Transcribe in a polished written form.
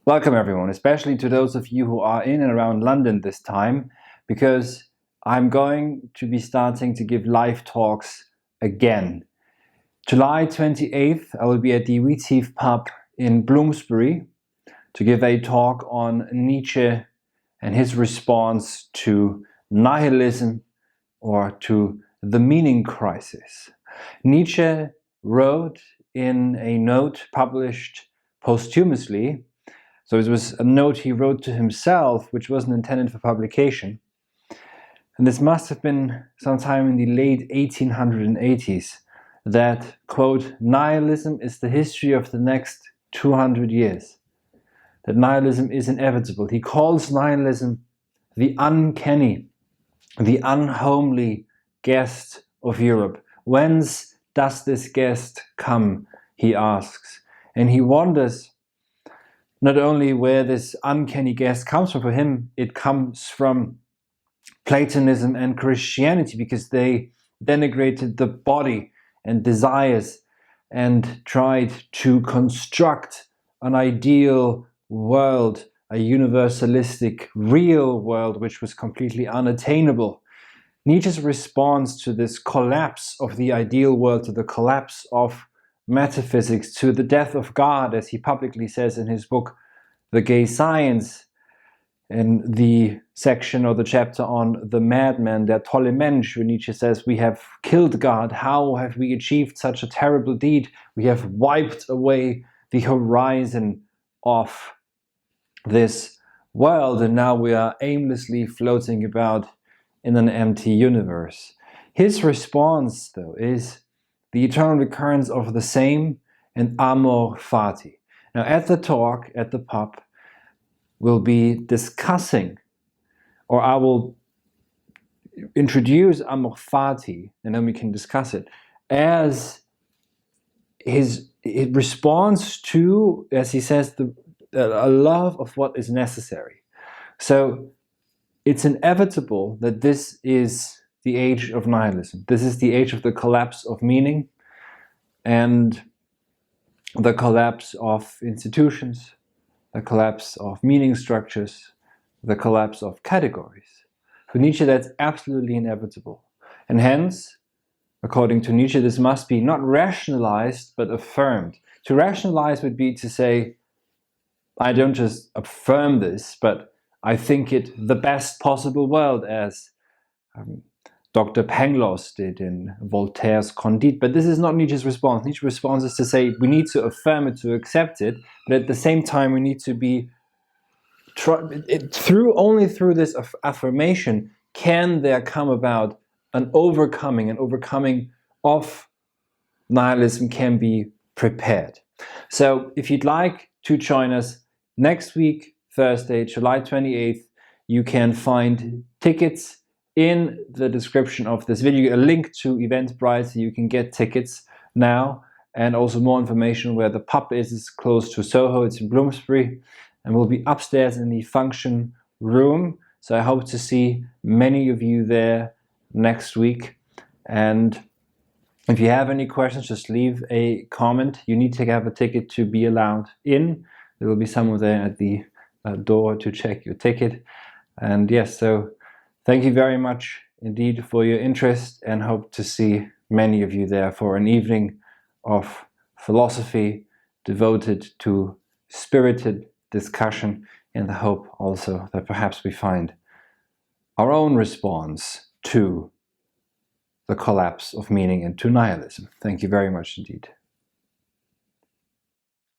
Welcome everyone, especially to those of you who are in and around London this time, because I'm going to be starting to give live talks again. July 28th, I will be at the Wheateaf pub in Bloomsbury to give a talk on Nietzsche and his response to nihilism or to the meaning crisis. Nietzsche wrote in a note published posthumously. So it was a note he wrote to himself, which wasn't intended for publication. And this must have been sometime in the late 1880s that, quote, nihilism is the history of the next 200 years. That nihilism is inevitable. He calls nihilism the uncanny, the unhomely guest of Europe. Whence does this guest come, he asks. And he wonders not only where this uncanny guest comes from. For him, it comes from Platonism and Christianity, because they denigrated the body and desires and tried to construct an ideal world, a universalistic, real world, which was completely unattainable. Nietzsche's response to this collapse of the ideal world, to the collapse of metaphysics, to the death of God, as he publicly says in his book, The Gay Science, in the section or the chapter on the madman, der tolle Mensch, where Nietzsche says, we have killed God. How have we achieved such a terrible deed? We have wiped away the horizon of this world, and now we are aimlessly floating about in an empty universe. His response, though, is the eternal recurrence of the same and amor fati. Now, at the talk, at the pub, we'll be discussing, or I will introduce amor fati, and then we can discuss it, as his response to, as he says, a love of what is necessary. So it's inevitable that this is the age of nihilism. This is the age of the collapse of meaning and the collapse of institutions, the collapse of meaning structures, the collapse of categories. For Nietzsche, that's absolutely inevitable. And hence, according to Nietzsche, this must be not rationalized, but affirmed. To rationalize would be to say, I don't just affirm this, but I think it the best possible world, as Dr. Pangloss did in Voltaire's Candide. But this is not Nietzsche's response. Nietzsche's response is to say we need to affirm it, to accept it, but at the same time we need to be only through this affirmation can there come about an overcoming of nihilism, can be prepared. So if you'd like to join us next week, Thursday, July 28th, you can find tickets in the description of this video, a link to Eventbrite so you can get tickets now, and also more information where the pub is close to Soho. It's in Bloomsbury, and we'll be upstairs in the function room. So I hope to see many of you there next week. And if you have any questions, just leave a comment. You need to have a ticket to be allowed in. There will be someone there at the door to check your ticket. And yes, so thank you very much indeed for your interest, and hope to see many of you there for an evening of philosophy devoted to spirited discussion, in the hope also that perhaps we find our own response to the collapse of meaning and to nihilism. Thank you very much indeed.